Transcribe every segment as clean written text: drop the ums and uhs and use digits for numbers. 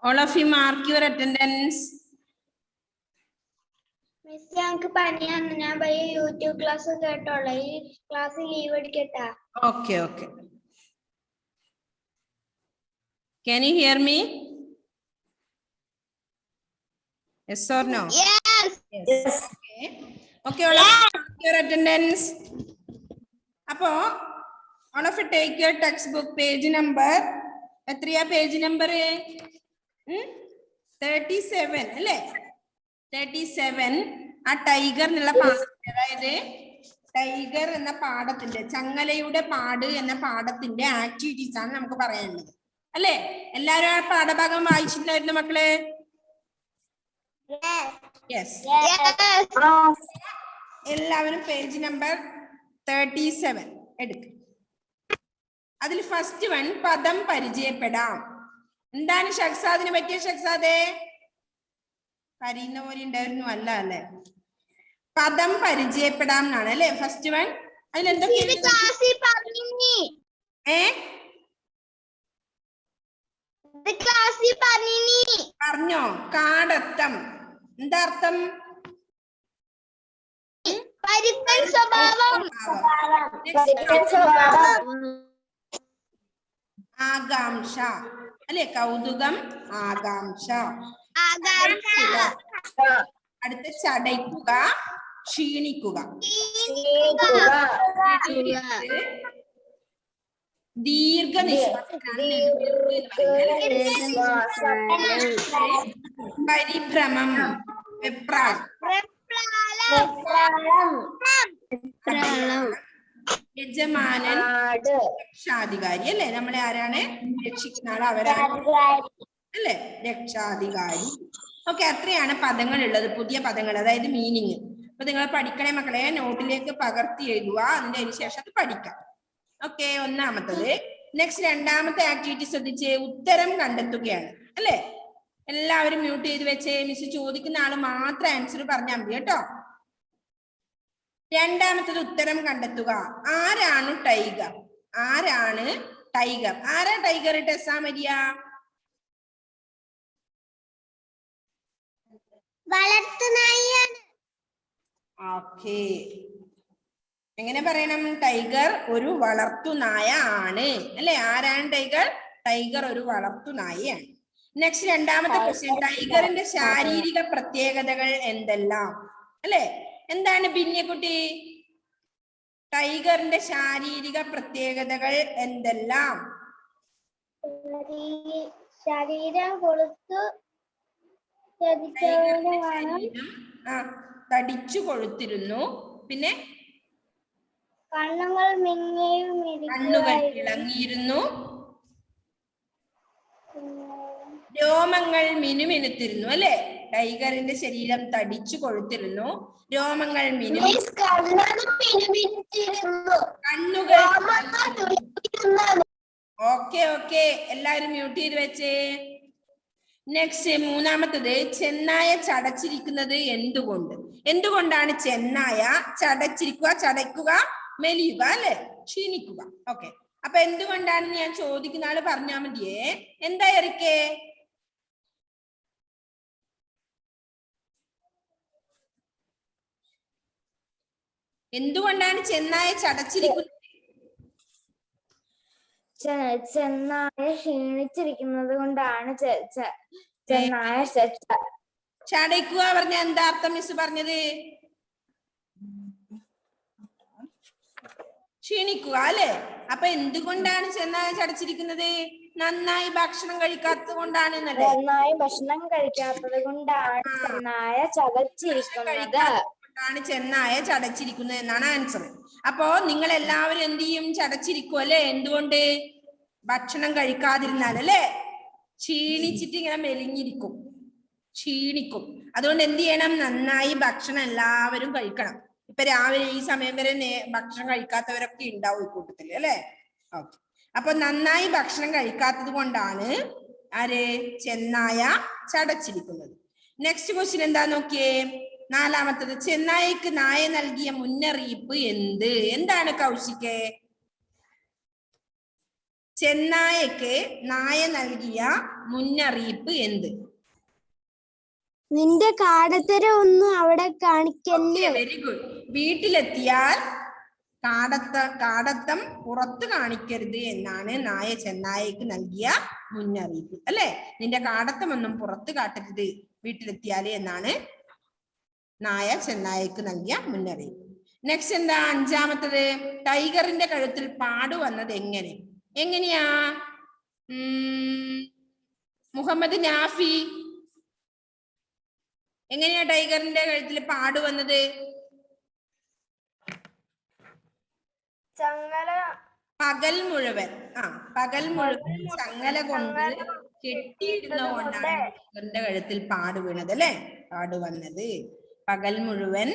All of you mark your attendance. Miss, ഞങ്ങൾക്ക് പനിയാണ്. ഞാൻ പോയി യൂട്യൂബ് ക്ലാസ് കേട്ടോളൂ. ഈ ക്ലാസ് ലീവ് എടുക്കട്ടാ. Okay, okay. Can you hear me? Yes or no? Yes. Yes. Okay. Okay, all of you mark your attendance. Apo, all of you take your textbook page number. എത്രയാ page number? 37 അല്ലേ? 37. ആ tiger എന്നുള്ള പാഠത്തിന്റെ, അതായത് tiger എന്ന പാഠത്തിന്റെ, ചങ്ങലയുടെ പാട് എന്ന പാഠത്തിന്റെ ആക്ടിവിറ്റീസ് ആണ് നമുക്ക് പറയാനുള്ളത് അല്ലേ? എല്ലാരും ആ പാഠഭാഗം വായിച്ചിട്ടുണ്ടായിരുന്നു മക്കളെ? യെസ്. എല്ലാവരും പേജ് നമ്പർ 37 എടുക്കും. അതിൽ ഫസ്റ്റ് വൺ പദം പരിചയപ്പെടാം. എന്താണ് ഷക്സാദിന് പറ്റിയ? ഷക്സാദേ കരയുന്ന പോലെ ഉണ്ടായിരുന്നു. അല്ല അല്ലേ? പദം പരിചയപ്പെടാം എന്നാണ് അല്ലെ ഫസ്റ്റ് വൺ. അതിലെന്തൊക്കെ പറഞ്ഞോ? കാടത്തം. എന്താ അർത്ഥം? ആകാംക്ഷ അല്ലെ? കൗതുകം, ആകാംക്ഷ. അടുത്ത ചടയ്ക്കുക, ക്ഷീണിക്കുക. പരിഭ്രമം, വെപ്രാളം. യജമാനൻ, രക്ഷാധികാരി അല്ലെ? നമ്മളെ ആരാണ് രക്ഷിക്കുന്ന ആൾ? അവരാണ് അല്ലെ? രക്ഷാധികാരി. ഓക്കെ, അത്രയാണ് പദങ്ങൾ ഉള്ളത്, പുതിയ പദങ്ങൾ, അതായത് മീനിങ്. അപ്പൊ നിങ്ങൾ പഠിക്കണേ മക്കളെ, നോട്ടിലേക്ക് പകർത്തി എഴുതുക, അതിന് ശേഷം അത് പഠിക്കാം. ഓക്കെ, ഒന്നാമത്തത്. നെക്സ്റ്റ് രണ്ടാമത്തെ ആക്ടിവിറ്റി ശ്രദ്ധിച്ച് ഉത്തരം കണ്ടെത്തുകയാണ് അല്ലെ? എല്ലാവരും മ്യൂട്ട് ചെയ്ത് വെച്ചേ. മിസ് ചോദിക്കുന്ന ആള് മാത്രം ആൻസർ പറഞ്ഞാൽ മതി കേട്ടോ. രണ്ടാമത്തത് ഉത്തരം കണ്ടെത്തുക. ആരാണ് ടൈഗർ? ആരാണ് ടൈഗർ? ആരാ ടൈഗർ? ടെസ്സാ മരിയ? ഓക്കെ, എങ്ങനെ പറയണം? ടൈഗർ ഒരു വളർത്തുനായ ആണ് അല്ലെ? ആരാണ് ടൈഗർ? ടൈഗർ ഒരു വളർത്തുനായയാണ്. നെക്സ്റ്റ് രണ്ടാമത്തെ ക്വസ്റ്റ്യൻ, ടൈഗറിന്റെ ശാരീരിക പ്രത്യേകതകൾ എന്തെല്ലാം അല്ലെ? എന്താണ് ബിന്യക്കുട്ടി? ടൈഗറിന്റെ ശാരീരിക പ്രത്യേകതകൾ എന്തെല്ലാം? ശരീരം കൊഴുത്തു, തടിച്ചു കൊഴുത്തിരുന്നു. പിന്നെ കണ്ണുകൾ കണ്ണുകൾ തിളങ്ങിയിരുന്നു. രോമങ്ങൾ മിനുമിനുത്തിരുന്നു അല്ലെ? ടൈഗറിന്റെ ശരീരം തടിച്ചു കൊഴുത്തിരുന്നു, രോമങ്ങൾ കണ്ണുകൾ. ഓക്കെ ഓക്കെ, എല്ലാവരും മ്യൂട്ട് ചെയ്ത് വെച്ചേ. നെക്സ്റ്റ് മൂന്നാമത്തത്, ചെന്നായ ചടച്ചിരിക്കുന്നത് എന്തുകൊണ്ട്? എന്തുകൊണ്ടാണ് ചെന്നായ ചടച്ചിരിക്കുക? ചടയ്ക്കുക, മെലിയുക അല്ലെ? ക്ഷീണിക്കുക. ഓക്കെ, അപ്പൊ എന്തുകൊണ്ടാണെന്ന് ഞാൻ ചോദിക്കുന്ന ആള് പറഞ്ഞാൽ മതിയേ. എന്താ എറിക്കേ? എന്തുകൊണ്ടാണ് ചെന്നായ ചടച്ചിരിക്കുന്നത്? ചെന്നായ ക്ഷീണിച്ചിരിക്കുന്നത് കൊണ്ടാണ് ചെന്നായ ചടയ്ക്കുക പറഞ്ഞ എന്താ അർത്ഥം മിസ് പറഞ്ഞത്? ക്ഷീണിക്കുക അല്ലെ? അപ്പൊ എന്തുകൊണ്ടാണ് ചെന്നായ ചടച്ചിരിക്കുന്നത്? നന്നായി ഭക്ഷണം കഴിക്കാത്തത് കൊണ്ടാണ്. നന്നായി ഭക്ഷണം കഴിക്കാത്തത് കൊണ്ടാണ് ചെന്നായ ചടച്ചിരിക്കുന്നത്. ചെന്നായ ചടച്ചിരിക്കുന്നത് എന്നാണ് ആൻസർ. അപ്പോ നിങ്ങൾ എല്ലാവരും എന്ത് ചെയ്യും? ചടച്ചിരിക്കും അല്ലെ? എന്തുകൊണ്ട്? ഭക്ഷണം കഴിക്കാതിരുന്നാൽ അല്ലെ? ക്ഷീണിച്ചിട്ട് ഇങ്ങനെ മെലിഞ്ഞിരിക്കും, ക്ഷീണിക്കും. അതുകൊണ്ട് എന്ത് ചെയ്യണം? നന്നായി ഭക്ഷണം എല്ലാവരും കഴിക്കണം. ഇപ്പൊ രാവിലെ ഈ സമയം വരെ ഭക്ഷണം കഴിക്കാത്തവരൊക്കെ ഉണ്ടാവും ഈ കൂട്ടത്തില് അല്ലെ? ഓക്കെ, അപ്പൊ നന്നായി ഭക്ഷണം കഴിക്കാത്തത് കൊണ്ടാണ് ആര്? ചെന്നായ ചടച്ചിരിക്കുന്നത്. നെക്സ്റ്റ് ക്വസ്റ്റ്യൻ എന്താ നോക്കിയേ? നാലാമത്തത്, ചെന്നായക്ക് നായ നൽകിയ മുന്നറിയിപ്പ് എന്ത്? എന്താണ് കൗശികേ? ചെന്നായക്ക് നായ നൽകിയ മുന്നറിയിപ്പ് എന്ത്? നിന്റെ കാടത്തരം ഒന്നും അവിടെ കാണിക്കല്ലേ. Very good. വീട്ടിലെത്തിയാൽ കാടത്തം പുറത്ത് കാണിക്കരുത് എന്നാണ് നായ ചെന്നായക്ക് നൽകിയ മുന്നറിയിപ്പ് അല്ലെ. നിന്റെ കാടത്തമൊന്നും പുറത്ത് കാട്ടരുത് വീട്ടിലെത്തിയാല് എന്നാണ് നായ ചെന്നായക്ക് നൽകിയ മുന്നറിയിപ്പ്. നെക്സ്റ്റ് എന്താ? അഞ്ചാമത്തത്, ടൈഗറിന്റെ കഴുത്തിൽ പാട് വന്നത് എങ്ങനെയാ? മുഹമ്മദ് നാഫി, എങ്ങനെയാ ടൈഗറിന്റെ കഴുത്തിൽ പാട് വന്നത്? പകൽ മുഴുവൻ ചങ്ങല കൊണ്ട് കെട്ടിയിടുന്നതുകൊണ്ടാണ് ടൈഗറിന്റെ കഴുത്തിൽ പാട് വീണത് അല്ലെ. പാട് വന്നത് പകൽ മുഴുവൻ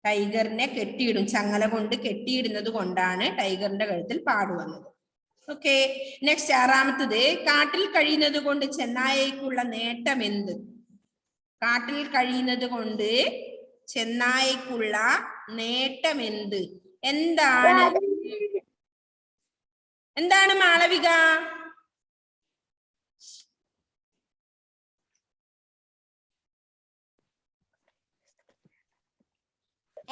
ടൈഗറിനെ കെട്ടിയിടും, ചങ്ങല കൊണ്ട് കെട്ടിയിടുന്നത് കൊണ്ടാണ് ടൈഗറിന്റെ കഴുത്തിൽ പാട് വന്നത്. ഓക്കെ. നെക്സ്റ്റ് ആറാമത്തത്, കാട്ടിൽ കഴിയുന്നത് കൊണ്ട് ചെന്നായക്കുള്ള നേട്ടം എന്ത്? കാട്ടിൽ കഴിയുന്നത് കൊണ്ട് ചെന്നായക്കുള്ള നേട്ടം എന്ത്? എന്താണ് മാളവിക?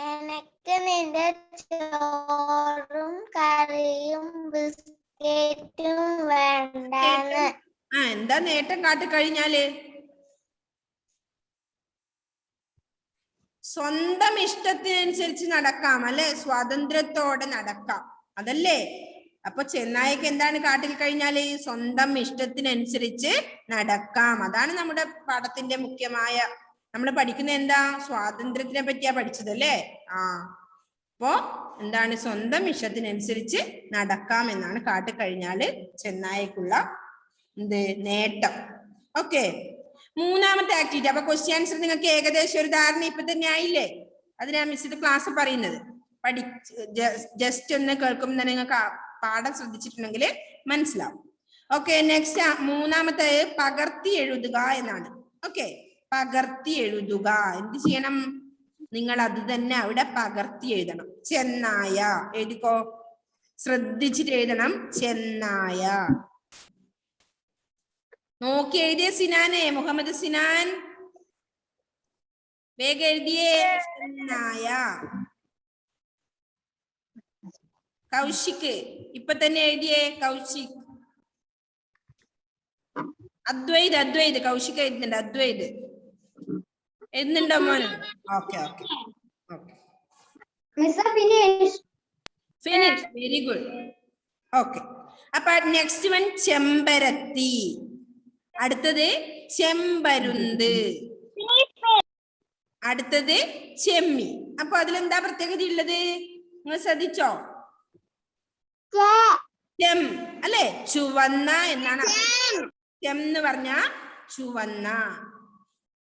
എനിക്ക് നിന്റെ ചോറും കറിയും ബിസ്ക്കറ്റും വേണ്ടാന്ന്. എന്താ നേട്ടം കാട്ടിക്കഴിഞ്ഞാല്? സ്വന്തം ഇഷ്ടത്തിനനുസരിച്ച് നടക്കാം അല്ലെ, സ്വാതന്ത്ര്യത്തോടെ നടക്കാം അതല്ലേ. അപ്പൊ ചെന്നായക്ക് എന്താണ് കാട്ടിൽ കഴിഞ്ഞാല്? സ്വന്തം ഇഷ്ടത്തിനനുസരിച്ച് നടക്കാം. അതാണ് നമ്മുടെ പാഠത്തിന്റെ മുഖ്യമായ, നമ്മൾ പഠിക്കുന്ന എന്താ? സ്വാതന്ത്ര്യത്തിനെ പറ്റിയാ പഠിച്ചത് അല്ലേ. അപ്പോ എന്താണ്? സ്വന്തം ഇഷ്ടത്തിനനുസരിച്ച് നടക്കാം എന്നാണ് കാട്ടിൽ കഴിഞ്ഞാല് ചെന്നായക്കുള്ള നേട്ടം. ഓക്കെ. മൂന്നാമത്തെ ആക്ടിവിറ്റി. അപ്പൊ ക്വസ്റ്റ്യൻ ആൻസർ നിങ്ങൾക്ക് ഏകദേശം ഒരു ധാരണ ഇപ്പൊ തന്നെ ആയില്ലേ? അതിനാ മിസ് ക്ലാസ് പറയുന്നത്. ജസ്റ്റ് ഒന്ന് കേൾക്കുമ്പോൾ തന്നെ നിങ്ങൾക്ക് പാഠം ശ്രദ്ധിച്ചിട്ടുണ്ടെങ്കിൽ മനസ്സിലാവും. ഓക്കെ. നെക്സ്റ്റ് മൂന്നാമത്തെ പകർത്തി എഴുതുക എന്നാണ്. ഓക്കെ. പകർത്തി എഴുതുക. എന്ത് ചെയ്യണം? നിങ്ങൾ അത് തന്നെ അവിടെ പകർത്തി എഴുതണം. ചെന്നായ എഴുതിക്കോ, ശ്രദ്ധിച്ചിട്ട് എഴുതണം. ചെന്നായ. നോക്കി എഴുതിയ സിനാനെ, മുഹമ്മദ് സിനാൻ വേഗം എഴുതിയേ. ചെന്നായ. കൗശിക് ഇപ്പൊ തന്നെ എഴുതിയേ. കൗശിക്. അദ്വൈത് കൗശിക് എഴുതുന്നുണ്ട്. അദ്വൈത് എഴുതുന്നുണ്ടോ മോനെ? Okay. Finish. Very good. Okay. അപ്പൊ നെക്സ്റ്റ് വൺ ചെമ്പരത്തി. അടുത്തത് ചെമ്പരുന്ത്. അടുത്തത് ചെമ്മി. അപ്പൊ അതിലെന്താ പ്രത്യേകത ഉള്ളത്? നിങ്ങൾ ശ്രദ്ധിച്ചോ? ചെം അല്ലെ, ചുവന്ന എന്നാണ്. ചെം എന്ന് പറഞ്ഞ ചുവന്ന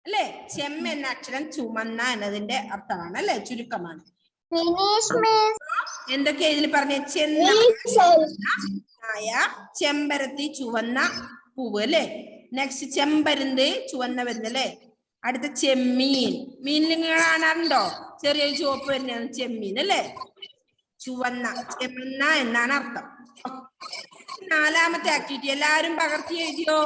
അല്ലെ. ചെം എന്ന അക്ഷരം ചുമന്ന എന്നതിന്റെ അർത്ഥമാണ് അല്ലെ, ചുരുക്കമാണ്. എന്തൊക്കെയാ ഇതിൽ പറഞ്ഞ? ചെന്നായ, ചെമ്പരത്തി ചുവന്ന പൂവ് അല്ലെ. നെക്സ്റ്റ് ചെമ്പരുന്ത് ചുവന്ന വരുന്ന അല്ലെ. അടുത്ത ചെമ്മീൻ. മീനിൽ നിങ്ങൾ കാണാറുണ്ടോ? ചെറിയൊരു ചുവപ്പ് വരുന്നതാണ് ചെമ്മീൻ അല്ലെ. ചുവന്ന, ചെമ്മന്ന എന്നാണ് അർത്ഥം. നാലാമത്തെ ആക്ടിവിറ്റി എല്ലാരും പകർത്തി എഴുതിയോ?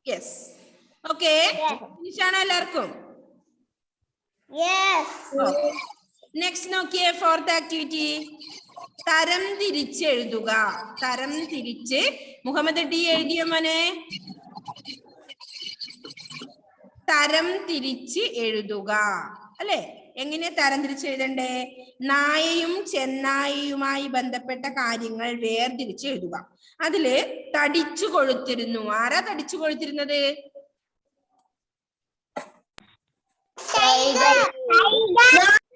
യെസ്. ഓക്കെ. ഫിനിഷാണോ എല്ലാവർക്കും? നെക്സ്റ്റ് നോക്കിയേ, ഫോർത്ത് ആക്ടിവിറ്റി. തരം തിരിച്ച് എഴുതുക. തരം തിരിച്ച്. മുഹമ്മദ് ഡി എഴുതിയോ മോനെ? തരം തിരിച്ച് എഴുതുക അല്ലെ. എങ്ങനെ തരം തിരിച്ച് എഴുതണ്ടേ? നായയും ചെന്നായയുമായി ബന്ധപ്പെട്ട കാര്യങ്ങൾ വേർതിരിച്ച് എഴുതുക. അതില് തടിച്ചു കൊഴുത്തിരുന്നു. ആരാ തടിച്ചു കൊഴുത്തിരുന്നത്?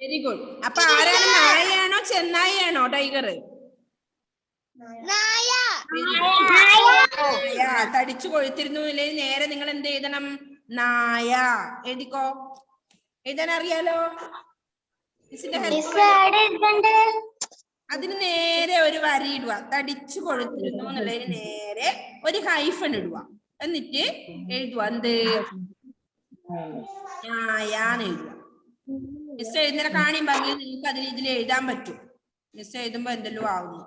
Very good. അപ്പൊ ആരാണ്? നായയാണോ ചെന്നായയാണോ ടൈഗർ? തടിച്ചു കൊഴുത്തിരുന്നു. ഇല്ലെങ്കിൽ നേരെ നിങ്ങൾ എന്ത് എഴുതണം? നായ എഴുതിക്കോ. എഴുതാൻ അറിയാലോ? അതിന് നേരെ ഒരു വരി ഇടുക. തടിച്ചു കൊഴുത്തിരുന്നു എന്നുള്ളതിന് നേരെ ഒരു ഹൈഫൺ ഇടുക. എന്നിട്ട് എഴുതുക. എന്ത്? നായാന്ന് എഴുതുക. മിസ് എഴുതുന്ന കാണി ഭംഗി നിങ്ങൾക്ക് അതിൽ ഇതിൽ എഴുതാൻ പറ്റും. മിസ് എഴുതുമ്പോ എന്തെല്ലോ ആവുന്നു.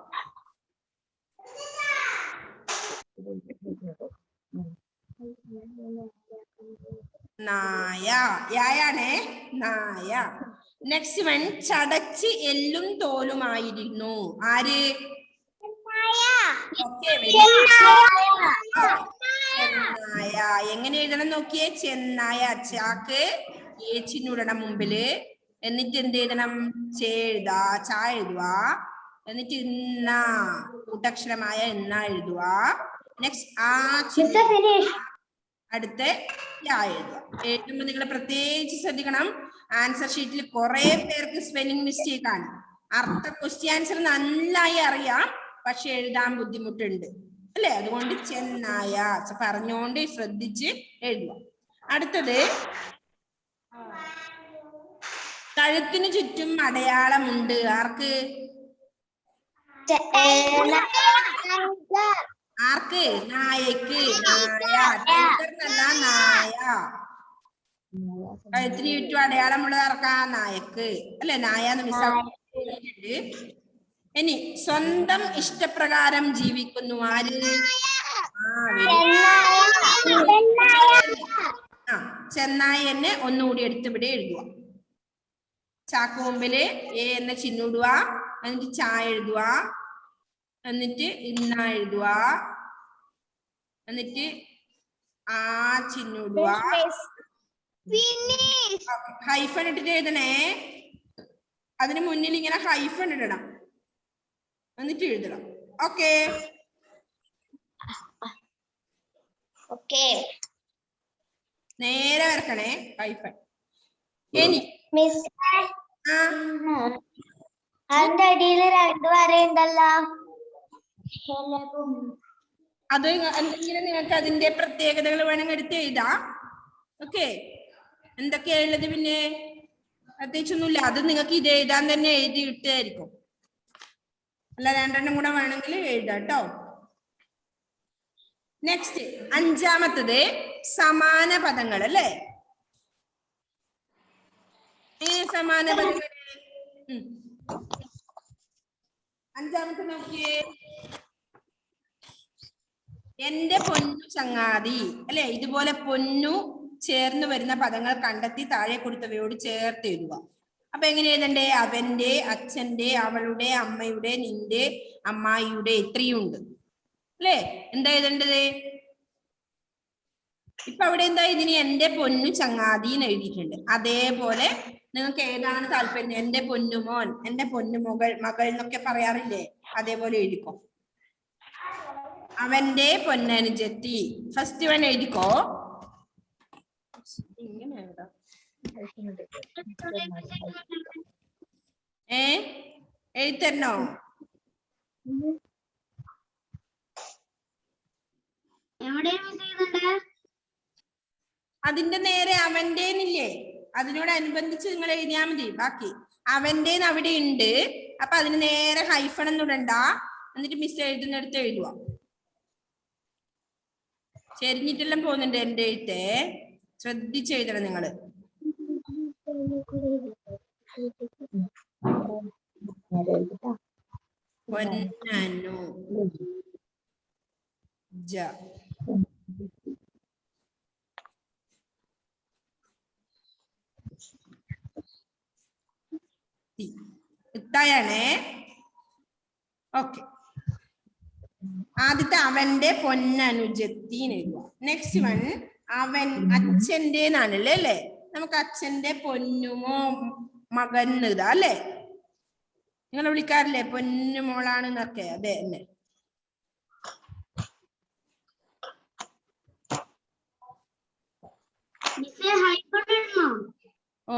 നായ, യായാണേ നായ. നെക്സ്റ്റ് വൺ, ചടച്ച് എല്ലും തോലുമായിരുന്നു. ആര്? ചെന്നായ. എങ്ങനെ എഴുതണം നോക്കിയേ? ചെന്നായ. ചാക്ക് ഏച്ചിനുടണം മുമ്പില്. എന്നിട്ട് എന്ത് എഴുതണം? ചേഴുതാ, ചാ എഴുതുക. എന്നിട്ട് ഇന്ന കൂട്ടക്ഷരമായ ഇന്ന എഴുതുക. നെക്സ്റ്റ് ആ അടുത്ത് യാ എഴുതുക. എഴുതുമ്പോ നിങ്ങൾ പ്രത്യേകിച്ച് ശ്രദ്ധിക്കണം. ആൻസർ ഷീറ്റിൽ കുറെ പേർക്ക് സ്പെല്ലിംഗ് മിസ്റ്റേക്ക് ആണ്. അർത്ഥ ക്വസ്റ്റ്യൻ ആൻസർ നന്നായി അറിയാം, പക്ഷെ എഴുതാൻ ബുദ്ധിമുട്ടുണ്ട് അല്ലെ? അതുകൊണ്ട് ചെന്നായ പറഞ്ഞുകൊണ്ട് ശ്രദ്ധിച്ച് എഴുതുക. അടുത്തത്, കഴുത്തിന് ചുറ്റും അടയാളമുണ്ട്. ആർക്ക്? ആർക്ക്? നായക്ക്. നായ, ടൈഗറിനല്ല, നായ. കഴുത്തിന് ചുറ്റും അടയാളമുള്ളത് ആർക്കാ? നായക്ക് അല്ലെ? നായ എന്ന് മിസ്സായിട്ട്. ഇനി സ്വന്തം ഇഷ്ടപ്രകാരം ജീവിക്കുന്നു. ആര്? ചെന്നായ എന്നെ ഒന്നുകൂടി എടുത്ത് ഇവിടെ എഴുതുക. ചാക്ക് മുമ്പില് എ എന്ന ചിഹ്നിടുക. എന്നിട്ട് ചാ എഴുതുക. എന്നിട്ട് ഇന്ന എഴുതുക. എന്നിട്ട് ആ ചിഹ്നിടുക. ഹൈഫൺ ഇട്ടിട്ട് എഴുതണേ. അതിന് മുന്നിൽ ഇങ്ങനെ ഹൈഫൺ ഇടണം. എന്നിട്ട് എഴുതണം. ഓക്കെ? നേരെ വരക്കണേ ഹൈഫൺ. ഇനി അതിന്റെ അടിയില് 2 വരയുണ്ടല്ലോ. അത് എന്തെങ്കിലും നിങ്ങൾക്ക് അതിന്റെ പ്രത്യേകതകൾ വേണമെങ്കിൽ എടുത്ത് എഴുതാം. ഓക്കെ? എന്തൊക്കെയാ ഉള്ളത്? പിന്നെ പ്രത്യേകിച്ചൊന്നുമില്ല. അത് നിങ്ങൾക്ക് ഇത് എഴുതാൻ തന്നെ എഴുതി ഇട്ടായിരിക്കും. അല്ല, 2 കൂടെ വേണമെങ്കിൽ എഴുതാം കേട്ടോ. നെക്സ്റ്റ്, 5-മത്തത് സമാന പദങ്ങൾ അല്ലേ? സമാന പദങ്ങൾ 5-മത്തെ നോക്കിയേ. എന്റെ പൊന്നു ചങ്ങാതി അല്ലെ? ഇതുപോലെ പൊന്നു ചേർന്ന് വരുന്ന പദങ്ങൾ കണ്ടെത്തി താഴെ കൊടുത്തവയോട് ചേർത്ത് എഴുതുക. അപ്പൊ എങ്ങനെ എഴുതണ്ടേ? അവന്റെ, അച്ഛന്റെ, അവളുടെ, അമ്മയുടെ, നിന്റെ, അമ്മായിയുടെ, ഇത്രയും ഉണ്ട് അല്ലേ? എന്താ എഴുതേണ്ടത്? ഇപ്പൊ അവിടെ എന്താ ഇതിന്? എന്റെ പൊന്നു ചങ്ങാതി എന്ന് എഴുതിയിട്ടുണ്ട്. അതേപോലെ നിങ്ങൾക്ക് ഏതാണ് താല്പര്യം? എന്റെ പൊന്നുമോൻ, എന്റെ പൊന്നുമകൾ, മകൾ എന്നൊക്കെ പറയാറില്ലേ? അതേപോലെ എഴുതിക്കോ. അവന്റെ പൊന്നനുജത്തി. ഫസ്റ്റ് വൺ എഴുതിക്കോ. ഇങ്ങനെ എഴുതാം. എഴുതരണോ? അതിന്റെ നേരെ അവന്റേന്നില്ലേ? അതിനോടനുബന്ധിച്ച് നിങ്ങൾ എഴുതിയാൽ മതി. ബാക്കി അവന്റേന്ന് അവിടെ ഉണ്ട്. അപ്പൊ അതിന് നേരെ ഹൈഫൺ ഒന്നും ഇടണ്ട. എന്നിട്ട് മിസ് എഴുതുന്നിടത്ത് എഴുതുക. ചെരിഞ്ഞിട്ടെല്ലാം പോകുന്നുണ്ട് എന്റെ എഴുത്തെ. ശ്രദ്ധിച്ചെഴുതണം നിങ്ങള്. പൊന്നനു ജ. ഇത്തായാണേ. ഓക്കെ. ആദ്യത്തെ അവന്റെ പൊന്നനുജത്തി എഴുതുക. നെക്സ്റ്റ് വൺ അവൻ അച്ഛന്റെ എന്നാണല്ലേ അല്ലേ? നമുക്ക് അച്ഛന്റെ പൊന്നുമോ മകൻ ഇതാ അല്ലേ? നിങ്ങൾ വിളിക്കാറില്ലേ പൊന്നുമോളാണെന്നൊക്കെ? അതെ അല്ലേ? ഓ,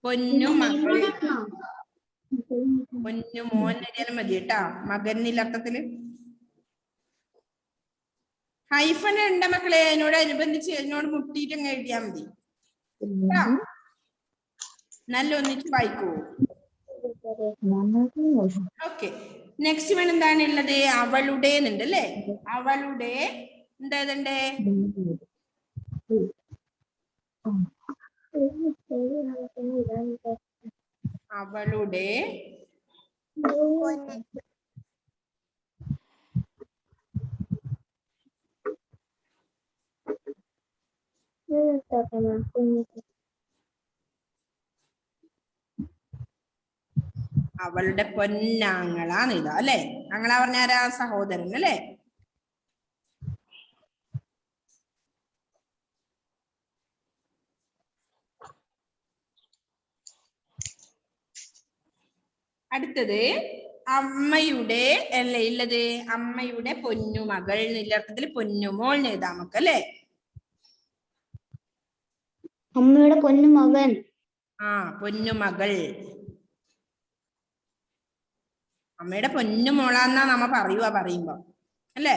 പൊന്നു മകൾ, പൊന്നു മോൻ എഴുതിയാലും മതി കേട്ടാ. മകനില്ല അർത്ഥത്തില് ഹൈഫൻ ഉണ്ട് മക്കളെ. അതിനോട് അനുബന്ധിച്ച് അതിനോട് മുട്ടിയിട്ട് അങ്ങ് എഴുതിയാൽ മതി. നല്ല ഒന്നിച്ച് വായിക്കൂ. ഓക്കെ. നെക്സ്റ്റ് വൺ എന്താണ് ഉള്ളത്? അവളുടെ എന്നുണ്ട് അല്ലേ? അവളുടെ എന്താ എഴുതണ്ടേ? അവളുടെ അവളുടെ പൊന്നാങ്ങളാണ് ഇതാ അല്ലെ. ആങ്ങള പറഞ്ഞ ആരാ? സഹോദരൻ അല്ലെ. അടുത്തത് അമ്മയുടെ അല്ലേ ഉള്ളത്, അമ്മയുടെ പൊന്നുമകൾ എന്നർത്ഥത്തിൽ പൊന്നുമോൾ എഴുതാം നമുക്ക് അല്ലെ. അമ്മയുടെ പൊന്നുമകൻ. പൊന്നുമകൾ. അമ്മയുടെ പൊന്നുമോളാന്നാ നമ്മ പറയുമ്പോ അല്ലേ.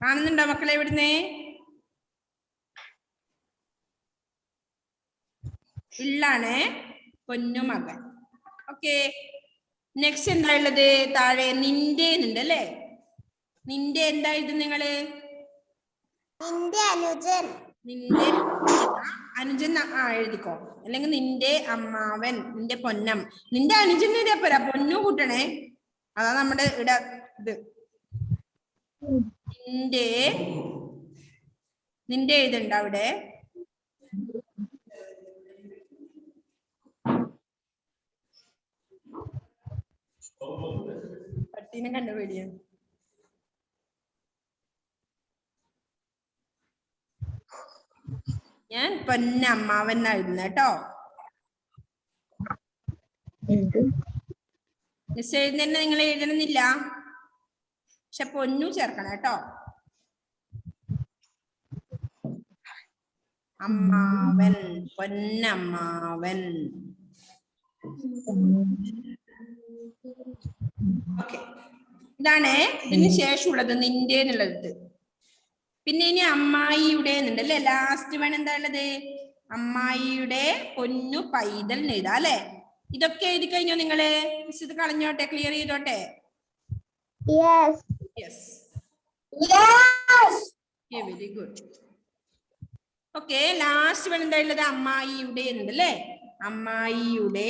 കാണുന്നുണ്ടോ മക്കളെ ഇവിടുന്ന്? ഇള്ളാണ് പൊന്നുമകൻ. ഓക്കെ. നെക്സ്റ്റ് എന്താ ഉള്ളത്? താഴെ നിന്റെ ഉണ്ട് അല്ലേ. നിന്റെ എന്താ ഇത് നിങ്ങള്? നിന്റെ അനുജൻ. നിന്റെ അനുജൻ എഴുതിക്കോ. അല്ലെങ്കിൽ നിന്റെ അമ്മാവൻ, നിന്റെ പൊന്നം. നിന്റെ അനുജൻ എഴുതിയാ പോരാ, പൊന്നു കൂട്ടണേ. അതാ നമ്മുടെ ഇവിടെ ഇത്. നിന്റെ എഴുതണ്ട അവിടെ. പട്ടീനെ കണ്ടുപിടിയാണ്. ഞാൻ പൊന്നമ്മാവൻ എഴുതുന്ന കേട്ടോ. മിസ് എഴുതുന്ന നിങ്ങൾ എഴുതണമെന്നില്ല, പക്ഷെ പൊന്നു ചേർക്കണം കേട്ടോ. അമ്മാവൻ, പൊന്നമ്മാവൻ. ഓക്കെ. ഇതാണ് ഇതിന് ശേഷമുള്ളത് നിന്റെ എന്നുള്ളത്. പിന്നെ ഇനി അമ്മായിയുടെ എന്നുണ്ട് അല്ലെ. ലാസ്റ്റ് വേണം എന്താ ഉള്ളത്? അമ്മായിയുടെ പൊന്നു പൈതൽ എഴുതാ അല്ലെ. ഇതൊക്കെ എഴുതി കഴിഞ്ഞോ നിങ്ങള്? മിസ് ഇത് കളഞ്ഞോട്ടെ, ക്ലിയർ ചെയ്തോട്ടെ. Very good. ഓക്കെ. ലാസ്റ്റ് വേണം എന്താ ഉള്ളത്? അമ്മായിയുടെ എന്നുണ്ട് അല്ലെ. അമ്മായിയുടെ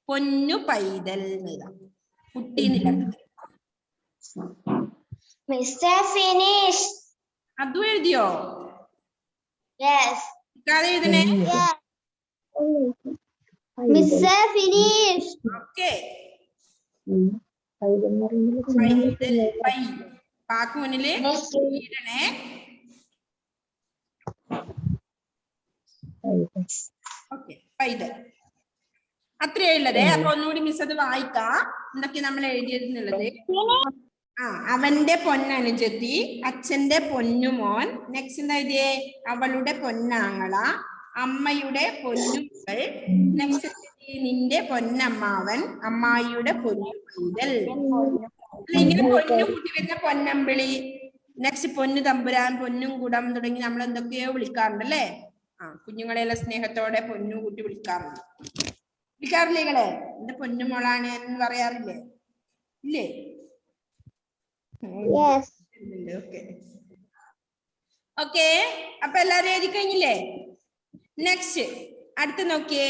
പൊന്നു പൈതൽ എഴുതാം. കുട്ടി അതും എഴുതിയോ? എഴുതണേ. ഓക്കെ. പാക്ക് മുന്നില് എഴുതണേ. ഓക്കെ. പൈതൽ അത്രയേ ഉള്ളതേ. അപ്പൊ ഒന്നുകൂടി മിസ് അത് വായിക്കാം എന്തൊക്കെ നമ്മൾ എഴുതിയിരുന്നുള്ളത്. അവന്റെ പൊന്നനുജത്തി, അച്ഛന്റെ പൊന്നുമോൻ. നെക്സ്റ്റ് എന്താ എഴുതിയേ? അവളുടെ പൊന്നാങ്ങള, അമ്മയുടെ പൊന്നുമകൾ. നെക്സ്റ്റ് നിന്റെ പൊന്നമ്മാവൻ, അമ്മായിയുടെ പൊന്നു പൈതൽ. ഇങ്ങനെ പൊന്നു കൂട്ടി വരുന്ന പൊന്നമ്പിളി, നെക്സ്റ്റ് പൊന്നു തമ്പുരാൻ, പൊന്നും കുടം തുടങ്ങി നമ്മൾ എന്തൊക്കെയോ വിളിക്കാറുണ്ടല്ലേ. കുഞ്ഞുങ്ങളെല്ലാം സ്നേഹത്തോടെ പൊന്നു കൂട്ടി വിളിക്കാറില്ലേ നിങ്ങളെ? എന്റെ പൊന്നുമോളാണ് എന്ന് പറയാറില്ലേ? ഇല്ലേ? ഓക്കെ. അപ്പൊ എല്ലാരും എഴുതി കഴിഞ്ഞില്ലേ? നെക്സ്റ്റ് അടുത്ത് നോക്കിയേ.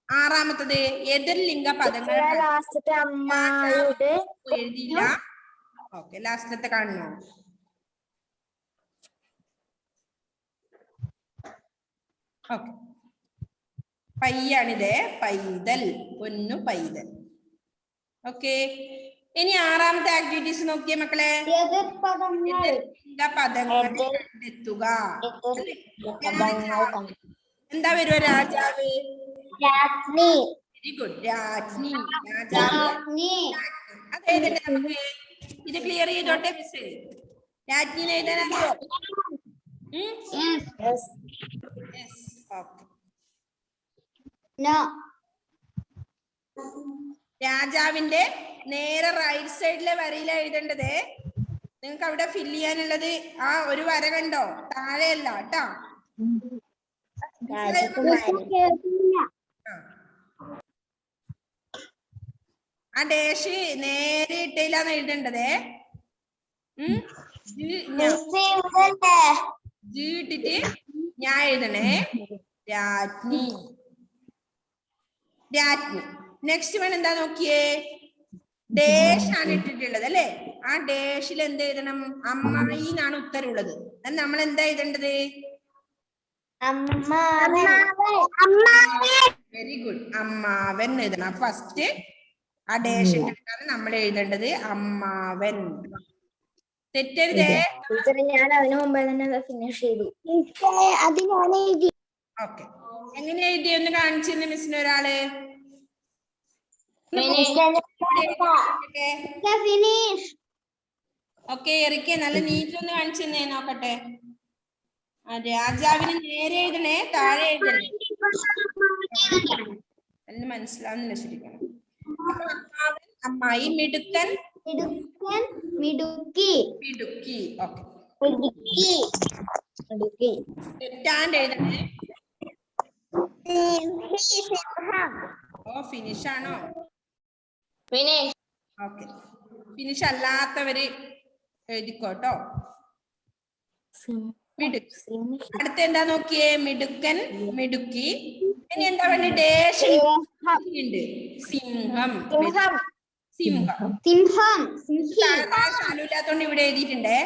ആറാമത്തത് എതിർലിംഗ പദങ്ങൾ എഴുതിയില്ല. ഓക്കെ. ലാസ്റ്റത്തെ കാണുന്നോ? ഓക്കെ. പയ്യാണിത്. പൈതൽ, പൊന്നു പൈതൽ. ഓക്കെ. ഇനി ആറാമത്തെ ആക്ടിവിറ്റീസ് നോക്കിയേ മക്കളെ. പദങ്ങൾ കണ്ടെത്തുക. എന്താ വരുക? രാജാവ്. Very good. രാജ്ഞി. അതെഴുതട്ടെ നമുക്ക്. ഇത് ക്ലിയർ ചെയ്തോട്ടെ മിസ്. രാജ്ഞിനെ എഴുതാനോ? രാജാവിന്റെ നേരെ റൈറ്റ് സൈഡിലെ വരിയില എഴുതേണ്ടത്. നിങ്ങൾക്ക് അവിടെ ഫില്ല് ചെയ്യാനുള്ളത് ആ ഒരു വര കണ്ടോ? താഴെയല്ല കേട്ടോ. ആ ഡേഷ് നേരെ ഇട്ടയിലാണ് എഴുതേണ്ടതേ. ജി ഇട്ടിട്ട് ഞാൻ എഴുതണേ രാജ്ഞി. രാജ്ഞി. നെക്സ്റ്റ് വൺ എന്താ നോക്കിയേ? ഡേഷ് ആണ് ഇട്ടിട്ടുള്ളത് അല്ലെ. ആ ഡേഷിൽ എന്ത് എഴുതണം? അമ്മായി എന്നാണ് ഉത്തരവുള്ളത്. നമ്മൾ എന്താ എഴുതേണ്ടത്? വെരി ഗുഡ്, അമ്മാവൻ എഴുതണം. ഫസ്റ്റ് ആ ഡേഷ് ഇട്ടിട്ടാണ് നമ്മൾ എഴുതേണ്ടത് അമ്മാവൻ. തെറ്റരുതേ. ഞാൻ അതിനു മുമ്പേ തന്നെ ഫിനിഷ് ചെയ്തു. ഓക്കെ, എങ്ങനെ എഴുതി ഒന്ന് കാണിച്ചിരുന്നു മിസ്സിന് ഒരാള്? ഓക്കെ എറിക്കെ നല്ല നീറ്റിലൊന്ന് കാണിച്ചിരുന്നേ നോക്കട്ടെ. രാജാവിന് നേരെ എഴുതണേ, താഴെ എഴുതണേ. എന്ന് മനസ്സിലാവുന്നില്ല ശരിക്കും. അപ്പൊ അമ്മാവൻ, അമ്മായി, മിടുക്കൻ, മിടുക്കി. ഓക്കെ. തെറ്റാണ്ട് എഴുതണേ. ഓ ഫിനിഷ് ആണോ? ഓക്കെ, ഫിനിഷ് അല്ലാത്തവര് എഴുതിക്കോട്ടോ. അടുത്ത എന്താ നോക്കിയേ? മിടുക്കൻ, മിടുക്കി. ഇനി എന്താ വേണ്ട? ഡേഷ് ഉണ്ട്. സിംഹം. സ്ഥലമില്ലാത്തോണ്ട് ഇവിടെ എഴുതിയിട്ടുണ്ടേ.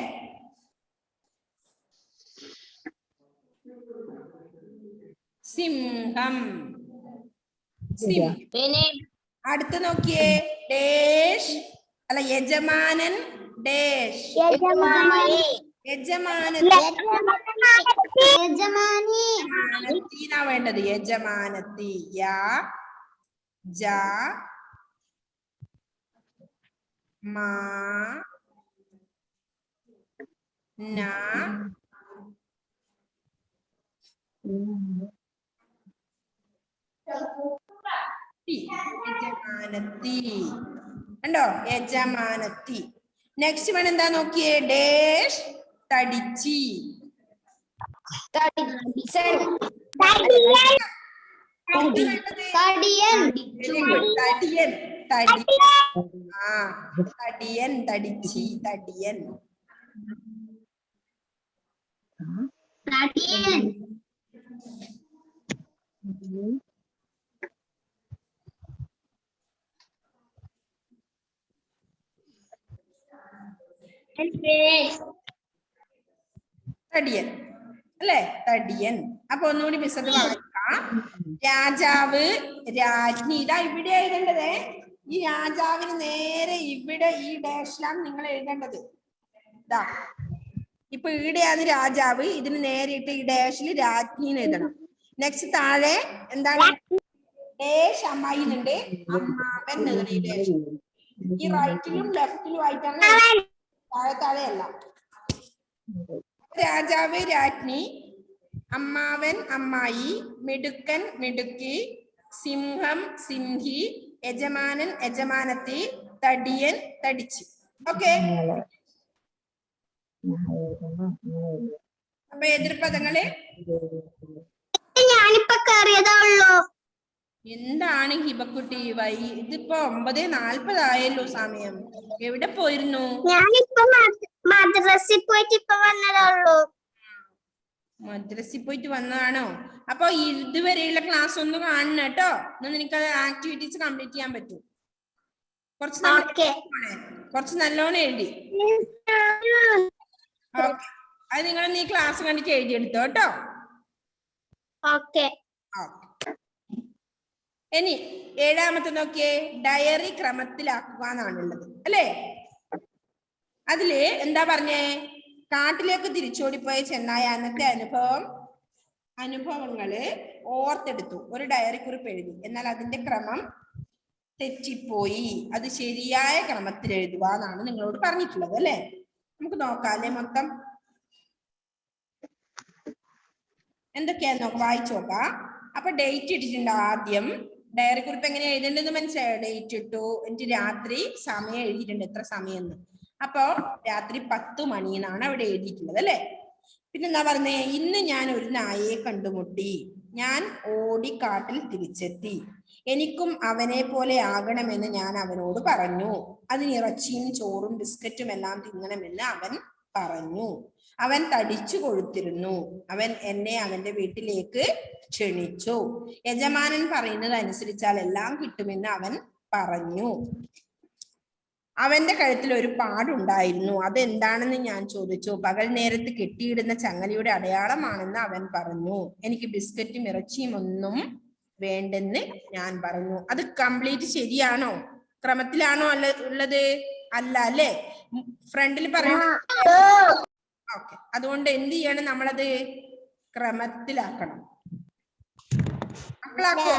സിംഹം. അടുത്ത് നോക്കിയേ? ഡേഷ് അല്ല, യജമാനൻ. ഡേഷ്. യജമാനത്തി എന്നാ വേണ്ടത്. യജമാനത്തി. യാ ജ മാ ന യജമാനത്തി. കണ്ടോ? യജമാനത്തി. നെക്സ്റ്റ് വൺ എന്താ നോക്കിയേ? ഡേഷ് തടിച്ചി. തടിയൻ, തടിച്ചി, തടിയൻ. തടിയൻ അല്ലേ? തടിയൻ. അപ്പൊ ഒന്നുകൂടി മിസ് അത് വായിക്കാം. രാജാവ്, രാജ്ഞി. ഇതാ ഇവിടെ എഴുതേണ്ടതേ. ഈ രാജാവിന് നേരെ ഇവിടെ ഈ ഡാഷിലാണ് നിങ്ങൾ എഴുതേണ്ടത്. ഇതാ ഇപ്പൊ ഈടെയാണ് രാജാവ്, ഇതിന് നേരിട്ട് ഈ ഡാഷിൽ രാജ്ഞി എഴുതണം. നെക്സ്റ്റ് താഴെ എന്താണ്? ഡേഷ് അമ്മായി എന്നുണ്ട്, അമ്മാവൻ എഴുതണം. ഈ ഡാഷ് ഈ റൈറ്റിലും ലെഫ്റ്റിലും ആയിട്ടാണ്, താഴെ അല്ല. രാജാവ്, രാജ്ഞി, അമ്മാവൻ, അമ്മായി, മിടുക്കൻ, മിടുക്കി, സിംഹം, സിംഹി, യജമാനൻ, യജമാനത്തി, തടിയൻ, തടിച്ചി. ഓക്കെ. അപ്പൊ എതിർപദങ്ങള് ഞാനിപ്പോ കയറിയതാണല്ലോ. എന്താണ് ഹിബക്കുട്ടി ഇതിപ്പോ 9:40 ആയല്ലോ സമയം. എവിടെ പോയിരുന്നു? ഞാനിപ്പോ മദ്രസിൽ പോയിട്ട് ഇപ്പൊ വന്നതാണല്ലോ. മദ്രസിൽ പോയിട്ട് വന്നതാണോ? അപ്പൊ ഇതുവരെയുള്ള ക്ലാസ് ഒന്ന് കാണണം കേട്ടോ. എന്നാ നിനക്ക് ആക്ടിവിറ്റീസ് കംപ്ലീറ്റ് ചെയ്യാൻ പറ്റും. കുറച്ച് നല്ലോണം എഴുതി. അത് നിങ്ങൾ ഈ ക്ലാസ് കണ്ടിട്ട് എഴുതിയെടുത്തോ കേട്ടോ. ഇനി 7ാമത്തെ നോക്കിയേ? ഡയറി ക്രമത്തിലാക്കുക എന്നാണുള്ളത് അല്ലേ? അതില് എന്താ പറഞ്ഞേ? കാട്ടിലേക്ക് തിരിച്ചോടിപ്പോയ ചെന്നായ അന്നത്തെ അനുഭവങ്ങള് ഓർത്തെടുത്തു, ഒരു ഡയറി കുറിപ്പ് എഴുതി. എന്നാൽ അതിന്റെ ക്രമം തെറ്റിപ്പോയി, അത് ശരിയായ ക്രമത്തിൽ എഴുതുക എന്നാണ് നിങ്ങളോട് പറഞ്ഞിട്ടുള്ളത് അല്ലെ? നമുക്ക് നോക്കാം അല്ലെ മൊത്തം എന്തൊക്കെയാന്ന് നോക്കാം, വായിച്ചു നോക്കാം. അപ്പൊ ഡേറ്റ് ഇട്ടിട്ടുണ്ട്. ആദ്യം ഡയറി കുറിപ്പ് എങ്ങനെ എഴുതേണ്ടതെന്ന് മനസ്സിലായോ? ഡേറ്റ് ഇട്ടു, എന്നിട്ട് രാത്രി സമയം എഴുതിയിട്ടുണ്ട്, എത്ര സമയം എന്ന്. അപ്പോ രാത്രി 10 മണി എന്നാണ് അവിടെ എഴുതിയിട്ടുള്ളത് അല്ലെ. പിന്നെന്താ പറഞ്ഞേ, ഇന്ന് ഞാൻ ഒരു നായയെ കണ്ടുമുട്ടി, ഞാൻ ഓടി കാട്ടിൽ തിരിച്ചെത്തി, എനിക്കും അവനെ പോലെ ആകണമെന്ന് ഞാൻ അവനോട് പറഞ്ഞു, അതിന് ഇറച്ചിയും ചോറും ബിസ്ക്കറ്റും എല്ലാം തിന്നണമെന്ന് അവൻ പറഞ്ഞു, അവൻ തടിച്ചു കൊഴുത്തിരുന്നു, അവൻ എന്നെ അവന്റെ വീട്ടിലേക്ക് ക്ഷണിച്ചു, യജമാനൻ പറയുന്നത് അനുസരിച്ചാൽ എല്ലാം കിട്ടുമെന്ന് അവൻ പറഞ്ഞു, അവന്റെ കഴുത്തിൽ ഒരു പാടുണ്ടായിരുന്നു, അതെന്താണെന്ന് ഞാൻ ചോദിച്ചു, പകൽ നേരത്ത് കെട്ടിയിടുന്ന ചങ്ങലയുടെ അടയാളമാണെന്ന് അവൻ പറഞ്ഞു, എനിക്ക് ബിസ്ക്കറ്റും ഇറച്ചിയും ഒന്നും വേണ്ടെന്ന് ഞാൻ പറഞ്ഞു. അത് കംപ്ലീറ്റ് ശരിയാണോ? ക്രമത്തിലാണോ ഉള്ളത്? അല്ല അല്ലേ? ഫ്രണ്ടിൽ പറയുന്നത് ഓക്കെ. അതുകൊണ്ട് എന്ത് ചെയ്യണം, നമ്മളത് ക്രമത്തിലാക്കണം. മക്കളാക്കോ?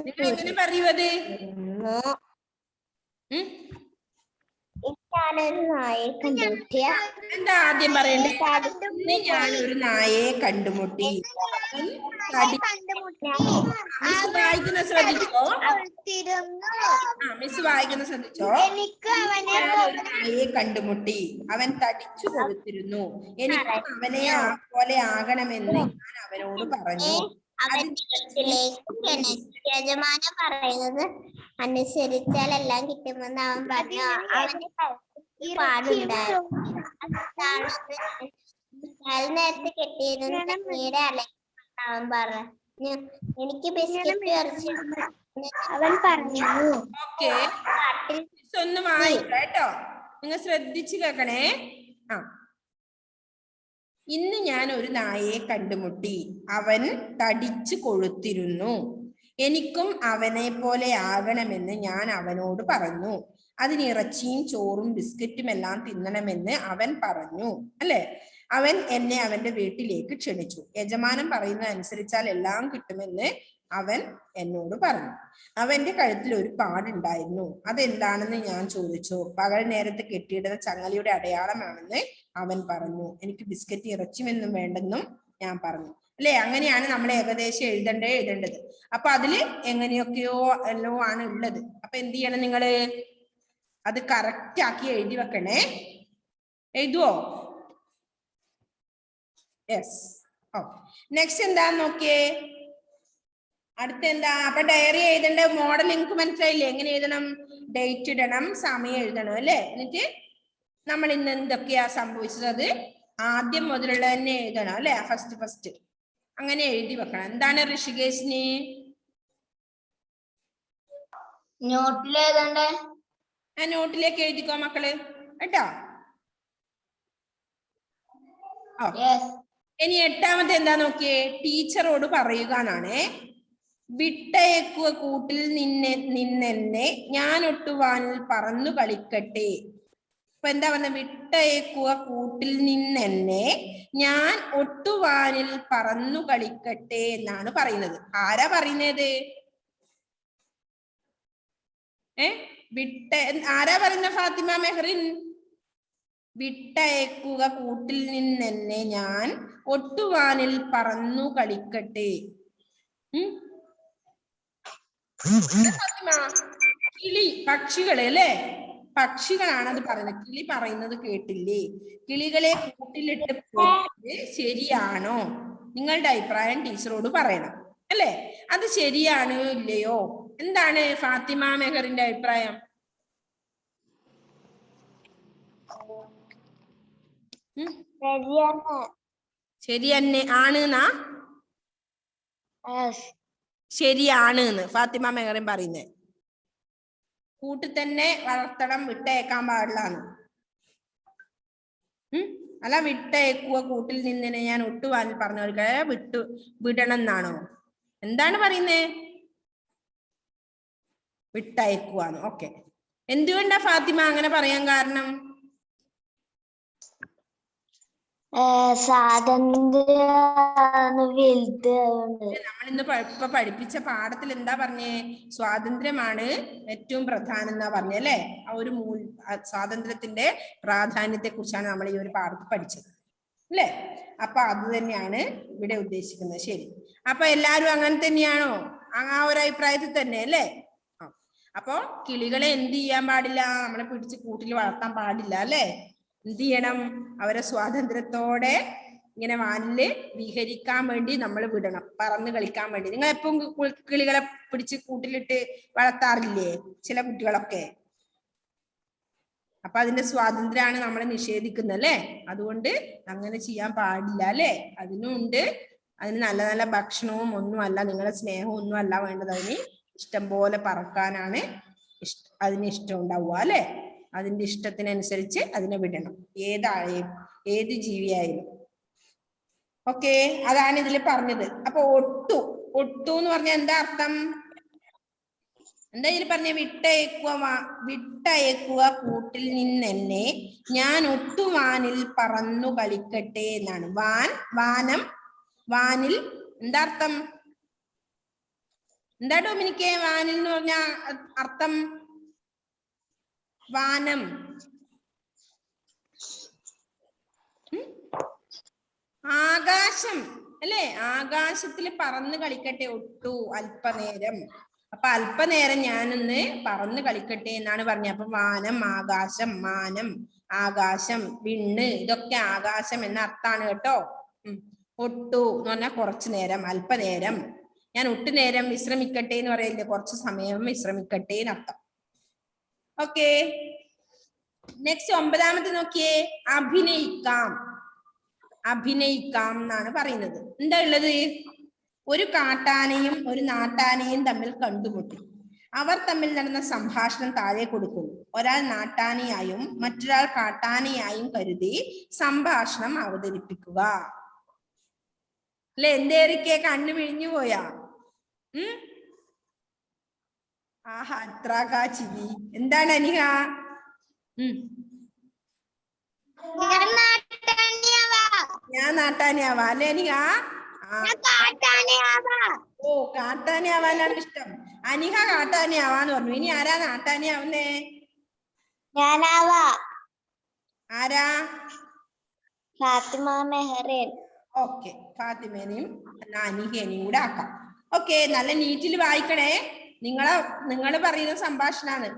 നിങ്ങൾ എങ്ങനെ പറയുവത്? എന്താ ആദ്യം പറയണ്ടേ? ഞാനൊരു നായയെ കണ്ടുമുട്ടി. മിസ് വായിക്കുന്ന ശ്രദ്ധിച്ചോ? മിസ് വായിക്കുന്ന ശ്രദ്ധിച്ചോ? ഞാനൊരു നായയെ കണ്ടുമുട്ടി, അവൻ തടിച്ചു കൊഴുത്തിരുന്നു, എനിക്ക് അവനെ പോലെ ആകണമെന്ന് ഞാൻ അവനോട് പറഞ്ഞു, യജമാനൻ പറയുന്നത് അനുസരിച്ചാൽ എല്ലാം കിട്ടുമെന്ന് അവൻ പറഞ്ഞു, അവന് പാടുണ്ടായിരുന്നു, നേരത്തെ കെട്ടിയിരുന്ന നീടെ അവൻ പറഞ്ഞു, എനിക്ക് ബിസ്ക്കറ്റ് ഇറച്ചി അവൻ പറഞ്ഞു. ഓക്കെ, ഒന്ന് വായിക്കാം കേട്ടോ, നിങ്ങൾ ശ്രദ്ധിച്ചു കേൾക്കണേ. ഇന്ന് ഞാൻ ഒരു നായയെ കണ്ടുമുട്ടി, അവൻ തടിച്ചു കൊഴുത്തിരുന്നു, എനിക്കും അവനെ പോലെ ആകണമെന്ന് ഞാൻ അവനോട് പറഞ്ഞു, അതിന് ഇറച്ചിയും ചോറും ബിസ്ക്കറ്റും എല്ലാം തിന്നണമെന്ന് അവൻ പറഞ്ഞു അല്ലെ. അവൻ എന്നെ അവന്റെ വീട്ടിലേക്ക് ക്ഷണിച്ചു, യജമാനൻ പറയുന്നത് അനുസരിച്ചാൽ എല്ലാം കിട്ടുമെന്ന് അവൻ എന്നോട് പറഞ്ഞു, അവന്റെ കഴുത്തിൽ ഒരു പാടുണ്ടായിരുന്നു, അതെന്താണെന്ന് ഞാൻ ചോദിച്ചു, പകൽ നേരത്ത് കെട്ടിയിടുന്ന ചങ്ങലയുടെ അടയാളമാണെന്ന് അവൻ പറഞ്ഞു, എനിക്ക് ബിസ്ക്കറ്റ് ഇറച്ചിയൊന്നും വേണ്ടെന്നും ഞാൻ പറഞ്ഞു അല്ലെ. അങ്ങനെയാണ് നമ്മൾ ഏകദേശം എഴുതേണ്ടത്. അപ്പൊ അതില് എങ്ങനെയൊക്കെയോ എല്ലോ ആണ് ഉള്ളത്. അപ്പൊ എന്ത് ചെയ്യണം, നിങ്ങള് അത് കറക്റ്റ് ആക്കി എഴുതി വെക്കണേ. എഴുതുവോ? യെസ്. നെക്സ്റ്റ് എന്താന്ന് നോക്കിയേ, അടുത്ത എന്താ? അപ്പൊ ഡയറി എഴുതേണ്ട മോഡൽ നിങ്ങൾക്ക് മനസ്സിലായില്ലേ? എങ്ങനെ എഴുതണം? ഡേറ്റ് ഇടണം, സമയം എഴുതണം അല്ലെ. എന്നിട്ട് നമ്മൾ ഇന്ന് എന്തൊക്കെയാ സംഭവിച്ചത് അത് ആദ്യം മുതലുള്ള തന്നെ എഴുതണം അല്ലെ. ഫസ്റ്റ് അങ്ങനെ എഴുതി വെക്കണം. എന്താണ് ഋഷികേശിന് നോട്ടിൽ എഴുതണ്ടേ? ആ നോട്ടിലേക്ക് എഴുതിക്കോ മക്കള് കേട്ടോ. ഇനി എട്ടാമത്തെ എന്താ നോക്കിയേ, ടീച്ചറോട് പറയുക എന്നാണേ. വിട്ടയക്കുക കൂട്ടിൽ നിന്നെന്നെ ഞാൻ ഒട്ടുവാനിൽ പറന്നു കളിക്കട്ടെ. അപ്പൊ എന്താ പറഞ്ഞ? വിട്ടയക്കുക കൂട്ടിൽ നിന്നെന്നെ ഞാൻ ഒട്ടുവാനിൽ പറന്നു കളിക്കട്ടെ എന്നാണ് പറയുന്നത്. ആരാ പറയുന്നത്? ആരാ പറയുന്ന? ഫാത്തിമ മെഹറിൻ. വിട്ടയക്കുക കൂട്ടിൽ നിന്നെന്നെ ഞാൻ ഒട്ടുവാനിൽ പറന്നു കളിക്കട്ടെ. കിളി, പക്ഷികള് അല്ലേ, പക്ഷികളാണ് അത് പറയുന്നത്. കിളി പറയുന്നത് കേട്ടില്ലേ? കിളികളെ കൂട്ടിലിട്ട് പോയത് ശരിയാണോ? നിങ്ങളുടെ അഭിപ്രായം ടീച്ചറോട് പറയണം അല്ലേ. അത് ശരിയാണോ ഇല്ലയോ? എന്താണ് ഫാത്തിമ മെഹറിന്റെ അഭിപ്രായം? ശരി തന്നെ ആണ് എന്നാ? ശരിയാണ് എന്ന് ഫാത്തിമ മെഹറിൻ പറയുന്നത്. കൂട്ടിൽ തന്നെ വളർത്തണം, വിട്ടയക്കാൻ പാടില്ലാന്ന്. അല്ല, വിട്ടയക്കുക കൂട്ടിൽ നിന്നെ ഞാൻ ഒട്ടുവാനിൽ പറഞ്ഞവർക്ക് വിടണം എന്നാണോ? എന്താണ് പറയുന്നേ? വിട്ടയക്കുവാന്ന്. ഓക്കെ, എന്തുകൊണ്ടാ ഫാത്തിമ അങ്ങനെ പറയാൻ കാരണം? നമ്മളിന്ന് ഇപ്പൊ പഠിപ്പിച്ച പാഠത്തിൽ എന്താ പറഞ്ഞേ? സ്വാതന്ത്ര്യമാണ് ഏറ്റവും പ്രധാനം എന്നാ പറഞ്ഞേ അല്ലെ. ആ ഒരു സ്വാതന്ത്ര്യത്തിന്റെ പ്രാധാന്യത്തെ കുറിച്ചാണ് നമ്മൾ ഈ ഒരു പാഠത്തിൽ പഠിച്ചത് അല്ലെ. അപ്പൊ അത് തന്നെയാണ് ഇവിടെ ഉദ്ദേശിക്കുന്നത്. ശരി, അപ്പൊ എല്ലാരും അങ്ങനെ തന്നെയാണോ? ആ ഒരു അഭിപ്രായത്തിൽ തന്നെ അല്ലേ? അപ്പൊ കിളികളെ എന്ത് ചെയ്യാൻ പാടില്ല? നമ്മളെ പിടിച്ച് കൂട്ടിൽ വളർത്താൻ പാടില്ല അല്ലെ? എന്ത് ചെയ്യണം? അവരെ സ്വാതന്ത്ര്യത്തോടെ ഇങ്ങനെ വാനില് വിഹരിക്കാൻ വേണ്ടി നമ്മൾ വിടണം, പറന്ന് കളിക്കാൻ വേണ്ടി. നിങ്ങൾ എപ്പം കിളികളെ പിടിച്ച് കൂട്ടിലിട്ട് വളർത്താറില്ലേ ചില കുട്ടികളൊക്കെ? അപ്പൊ അതിന്റെ സ്വാതന്ത്ര്യമാണ് നമ്മളെ നിഷേധിക്കുന്നത് അല്ലെ? അതുകൊണ്ട് അങ്ങനെ ചെയ്യാൻ പാടില്ല അല്ലെ? അതിനുണ്ട്, അതിന് നല്ല നല്ല ഭക്ഷണവും ഒന്നുമല്ല, നിങ്ങളുടെ സ്നേഹവും ഒന്നും അല്ല വേണ്ടത്. അതിന് ഇഷ്ടം പോലെ പറക്കാനാണ് അതിന് ഇഷ്ടം ഉണ്ടാവുക അല്ലെ? അതിന്റെ ഇഷ്ടത്തിനനുസരിച്ച് അതിനെ വിടണം, ഏത് ജീവിയായാലും. ഓക്കെ, അതാണ് ഇതിൽ പറഞ്ഞത്. അപ്പൊ ഒട്ടു എന്ന് പറഞ്ഞാൽ എന്താ അർത്ഥം? എന്താ ഇതിൽ പറഞ്ഞ? വിട്ടയക്കുക കൂട്ടിൽ നിന്നെന്നെ, ഞാൻ ഒട്ടുവാനിൽ പറന്നു കളിക്കട്ടെ എന്നാണ്. വാനം, വാനിൽ എന്താ അർത്ഥം? എന്താ ഡൊമിനിക്കേ വാനിൽ എന്ന് പറഞ്ഞ അർത്ഥം? വാനം, ആകാശം അല്ലെ? ആകാശത്തിൽ പറന്ന് കളിക്കട്ടെ ഒട്ടു അല്പനേരം. അപ്പൊ അല്പനേരം ഞാനൊന്ന് പറന്ന് കളിക്കട്ടെ എന്നാണ് പറഞ്ഞത്. അപ്പൊ വാനം, ആകാശം, മാനം, ആകാശം, വിണ്ണ്, ഇതൊക്കെ ആകാശം എന്ന അർത്ഥാണ് കേട്ടോ. ഒട്ടു എന്ന് പറഞ്ഞാൽ കുറച്ചു നേരം, അല്പനേരം. ഞാൻ ഒട്ടുനേരം വിശ്രമിക്കട്ടെ എന്ന് പറയില്ലേ, കുറച്ചു സമയം വിശ്രമിക്കട്ടെ എന്നർത്ഥം. ഓക്കെ, നെക്സ്റ്റ് 9ാമത്തെ നോക്കിയേ. അഭിനയിക്കാം. അഭിനയിക്കാം എന്നാണ് പറയുന്നത്. എന്താ ഉള്ളത്? ഒരു കാട്ടാനയും ഒരു നാട്ടാനയും തമ്മിൽ കണ്ടുമുട്ടി. അവർ തമ്മിൽ നടന്ന സംഭാഷണം താഴെ കൊടുക്കുന്നു. ഒരാൾ നാട്ടാനയായും മറ്റൊരാൾ കാട്ടാനയായും കരുതി സംഭാഷണം അവതരിപ്പിക്കുക. അല്ലെ? എന്തേരിക്കെ കണ്ണു പിഴിഞ്ഞു പോയാ? ആഹാ, അത്ര ചിരി. എന്താണ് അനിക? ഞാൻ നാട്ടാനയാവാ അല്ലെ അനിക? ഓ, കാട്ടാനയാവാനാണ് ഇഷ്ടം. അനിക കാട്ടാനയാവാന്ന് പറഞ്ഞു. ഇനി ആരാ നാട്ടാനയാവുന്നേ? ആരാ? ഫാത്തിമ മെഹറിൻ. ഓക്കെ, ഫാത്തിമേനെയും അനികേനെയും കൂടെ ആക്കാം. ഓക്കെ, നല്ല നീറ്റിൽ വായിക്കണേ. നിങ്ങൾ പറയുന്ന സംഭാഷണാണ്,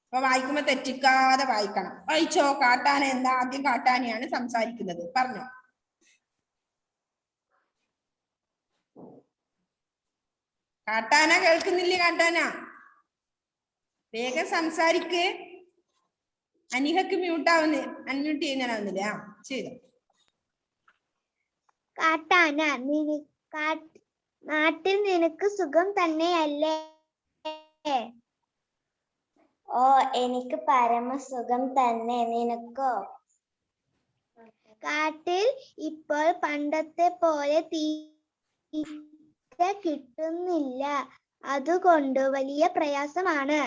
അപ്പൊ വായിക്കുമ്പോ തെറ്റിക്കാതെ വായിക്കണം. വായിച്ചോ. കാട്ടാന എന്താ? ആദ്യം കാട്ടാനയാണ് സംസാരിക്കുന്നത്, പറഞ്ഞോ. കാട്ടാന കേൾക്കുന്നില്ലേ? കാട്ടാന വേഗം സംസാരിക്ക്. അനിഹക്ക് അൺമ്യൂട്ട് ചെയ്യാനാവുന്നില്ല. ചെയ്തോ. കാട്ടാന, നാട്ടിൽ നിനക്ക് സുഖം തന്നെയല്ലേ? ഓ, എനിക്ക് പരമസുഖം തന്നെ. നിനക്കോ? കാട്ടിൽ ഇപ്പോൾ പണ്ടത്തെ പോലെ തീറ്റ കിട്ടുന്നില്ല, അതുകൊണ്ട് വലിയ പ്രയാസമാണ്.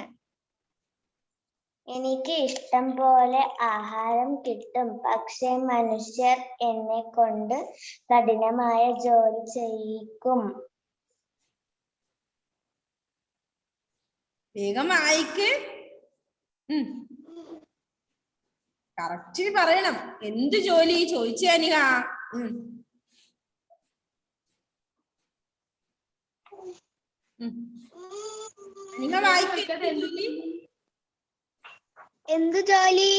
എനിക്ക് ഇഷ്ടം പോലെ ആഹാരം കിട്ടും, പക്ഷെ മനുഷ്യർ എന്നെ കൊണ്ട് കഠിനമായ ജോലി ചെയ്യിക്കും. വേഗം വായിക്ക്. കറക്റ്റ് പറയണം. എന്ത് ജോലി ചോദിച്ചു അനിക? അനിക വായിക്കത്. എന്ത് ജോലി?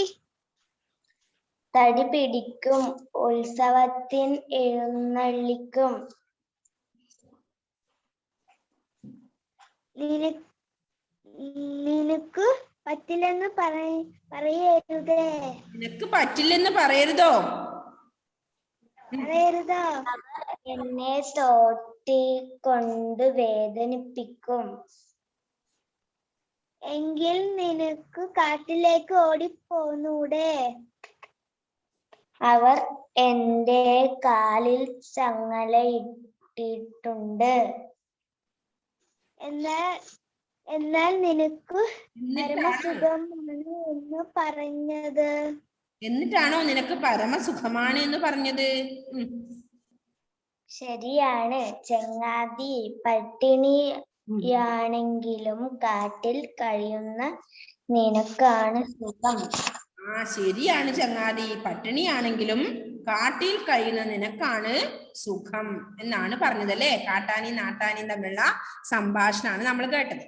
തടി പിടിക്കും, ഉത്സവത്തിന് എഴുന്നള്ളിക്കും. നിനക്ക് പറ്റില്ലെന്ന് പറയരുതേ. നിനക്ക് പറ്റില്ലെന്ന് പറയരുതോ? എന്നെ തോട്ടി കൊണ്ട് വേദനിപ്പിക്കും. എങ്കിൽ നിനക്ക് കാട്ടിലേക്ക് ഓടിപ്പോന്നൂടെ? അവർ എന്റെ കാലിൽ ചങ്ങലയിട്ടിട്ടുണ്ട്. എന്നാൽ നിനക്ക് പരമസുഖമാണ് എന്ന് പറഞ്ഞത്. എന്നിട്ടാണോ നിനക്ക് പരമസുഖമാണ് എന്ന് പറഞ്ഞത്? ശരിയാണ് ചങ്ങാതി. പട്ടിണിയാണെങ്കിലും കാട്ടിൽ കഴിയുന്ന നിനക്കാണ് സുഖം. ശരിയാണ് ചങ്ങാതി. പട്ടിണിയാണെങ്കിലും കാട്ടിൽ കഴിയുന്ന നിനക്കാണ് സുഖം എന്നാണ് പറഞ്ഞത് അല്ലേ? കാട്ടാനെയും നാട്ടാനെയും തമ്മിലുള്ള സംഭാഷണമാണ് നമ്മൾ കേട്ടത്.